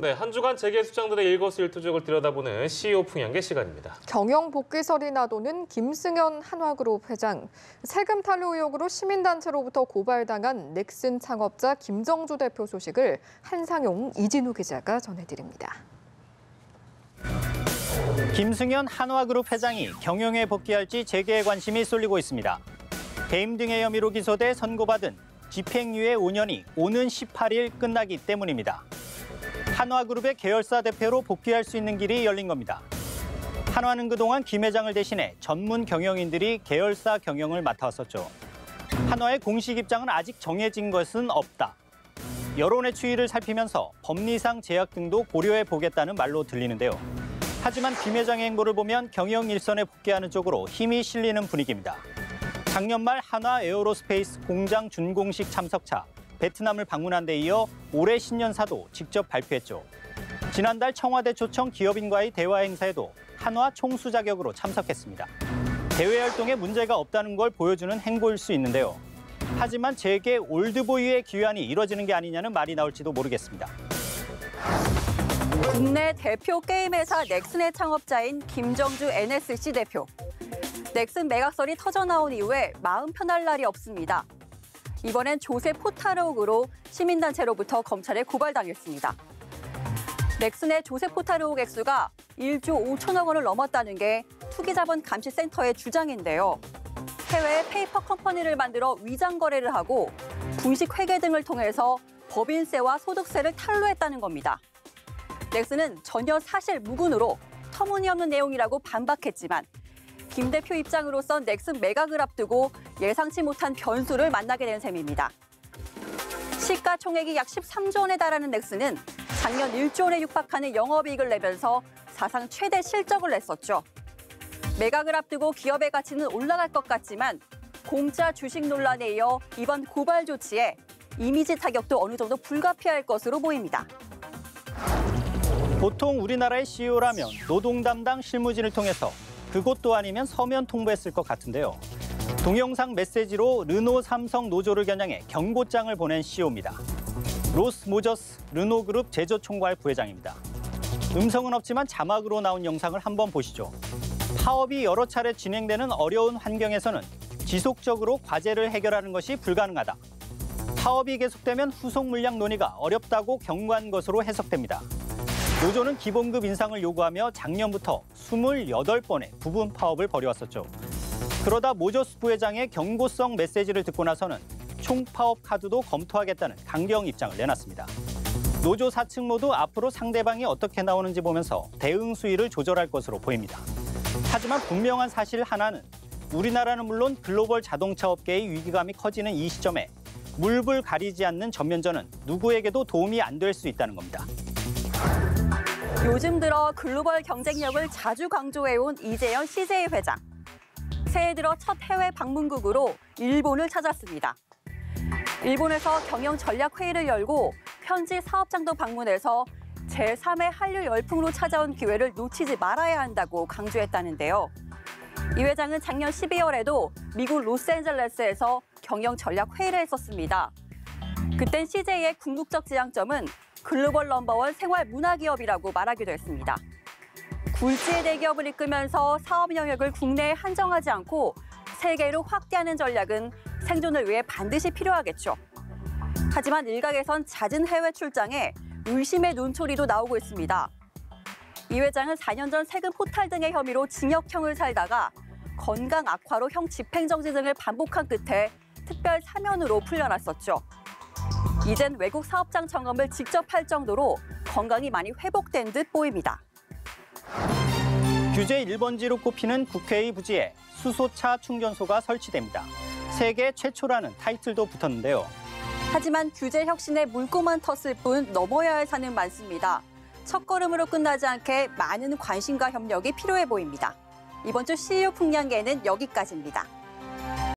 네, 한 주간 재계 수장들의 일거수일투족을 들여다보는 CEO 풍향계 시간입니다. 경영 복귀설이 나도는 김승현 한화그룹 회장. 세금 탈루 의혹으로 시민단체로부터 고발당한 넥슨 창업자 김정주 대표 소식을 한상용, 이진우 기자가 전해드립니다. 김승현 한화그룹 회장이 경영에 복귀할지 재계에 관심이 쏠리고 있습니다. 배임 등의 혐의로 기소돼 선고받은 집행유예 5년이 오는 18일 끝나기 때문입니다. 한화그룹의 계열사 대표로 복귀할 수 있는 길이 열린 겁니다. 한화는 그동안 김 회장을 대신해 전문 경영인들이 계열사 경영을 맡아왔었죠. 한화의 공식 입장은 아직 정해진 것은 없다. 여론의 추이를 살피면서 법리상 제약 등도 고려해 보겠다는 말로 들리는데요. 하지만 김 회장의 행보를 보면 경영 일선에 복귀하는 쪽으로 힘이 실리는 분위기입니다. 작년 말 한화 에어로스페이스 공장 준공식 참석차, 베트남을 방문한 데 이어 올해 신년사도 직접 발표했죠. 지난달 청와대 초청 기업인과의 대화 행사에도 한화 총수 자격으로 참석했습니다. 대외 활동에 문제가 없다는 걸 보여주는 행보일 수 있는데요. 하지만 재계 올드보이의 귀환이 이뤄지는 게 아니냐는 말이 나올지도 모르겠습니다. 국내 대표 게임 회사 넥슨의 창업자인 김정주 NSC 대표. 넥슨 매각설이 터져나온 이후에 마음 편할 날이 없습니다. 이번엔 조세 포탈 의혹으로 시민단체로부터 검찰에 고발당했습니다. 넥슨의 조세 포탈 의혹 액수가 1조 5천억 원을 넘었다는 게 투기자본감시센터의 주장인데요. 해외에 페이퍼 컴퍼니를 만들어 위장 거래를 하고 분식 회계 등을 통해서 법인세와 소득세를 탈루했다는 겁니다. 넥슨은 전혀 사실 무근으로 터무니없는 내용이라고 반박했지만 김 대표 입장으로선 넥슨 매각을 앞두고 예상치 못한 변수를 만나게 된 셈입니다. 시가총액이 약 13조 원에 달하는 넥슨은 작년 1조 원에 육박하는 영업이익을 내면서 사상 최대 실적을 냈었죠. 매각을 앞두고 기업의 가치는 올라갈 것 같지만 공짜 주식 논란에 이어 이번 고발 조치에 이미지 타격도 어느 정도 불가피할 것으로 보입니다. 보통 우리나라의 CEO라면 노동 담당 실무진을 통해서 그것도 아니면 서면 통보했을 것 같은데요. 동영상 메시지로 르노 삼성 노조를 겨냥해 경고장을 보낸 CEO입니다. 로스 모저스 르노그룹 제조총괄 부회장입니다. 음성은 없지만 자막으로 나온 영상을 한번 보시죠. 파업이 여러 차례 진행되는 어려운 환경에서는 지속적으로 과제를 해결하는 것이 불가능하다. 파업이 계속되면 후속 물량 논의가 어렵다고 경고한 것으로 해석됩니다. 노조는 기본급 인상을 요구하며 작년부터 28번의 부분 파업을 벌여왔었죠. 그러다 모저스 부회장의 경고성 메시지를 듣고 나서는 총파업 카드도 검토하겠다는 강경 입장을 내놨습니다. 노조 4층 모두 앞으로 상대방이 어떻게 나오는지 보면서 대응 수위를 조절할 것으로 보입니다. 하지만 분명한 사실 하나는 우리나라는 물론 글로벌 자동차 업계의 위기감이 커지는 이 시점에 물불 가리지 않는 전면전은 누구에게도 도움이 안 될 수 있다는 겁니다. 요즘 들어 글로벌 경쟁력을 자주 강조해온 이재현 CJ 회장. 새해 들어 첫 해외 방문국으로 일본을 찾았습니다. 일본에서 경영 전략 회의를 열고 현지 사업장도 방문해서 제3의 한류 열풍으로 찾아온 기회를 놓치지 말아야 한다고 강조했다는데요. 이 회장은 작년 12월에도 미국 로스앤젤레스에서 경영 전략 회의를 했었습니다. 그땐 CJ의 궁극적 지향점은 글로벌 넘버원 생활 문화 기업이라고 말하기도 했습니다. 굴지의 대기업을 이끌면서 사업 영역을 국내에 한정하지 않고 세계로 확대하는 전략은 생존을 위해 반드시 필요하겠죠. 하지만 일각에선 잦은 해외 출장에 의심의 눈초리도 나오고 있습니다. 이 회장은 4년 전 세금 포탈 등의 혐의로 징역형을 살다가 건강 악화로 형 집행정지 등을 반복한 끝에 특별 사면으로 풀려났었죠. 이젠 외국 사업장 점검을 직접 할 정도로 건강이 많이 회복된 듯 보입니다. 규제 1번지로 꼽히는 국회의 부지에 수소차 충전소가 설치됩니다. 세계 최초라는 타이틀도 붙었는데요. 하지만 규제 혁신에 물꼬만 텄을 뿐 넘어야 할 산은 많습니다. 첫걸음으로 끝나지 않게 많은 관심과 협력이 필요해 보입니다. 이번 주 CEO 풍량계는 여기까지입니다.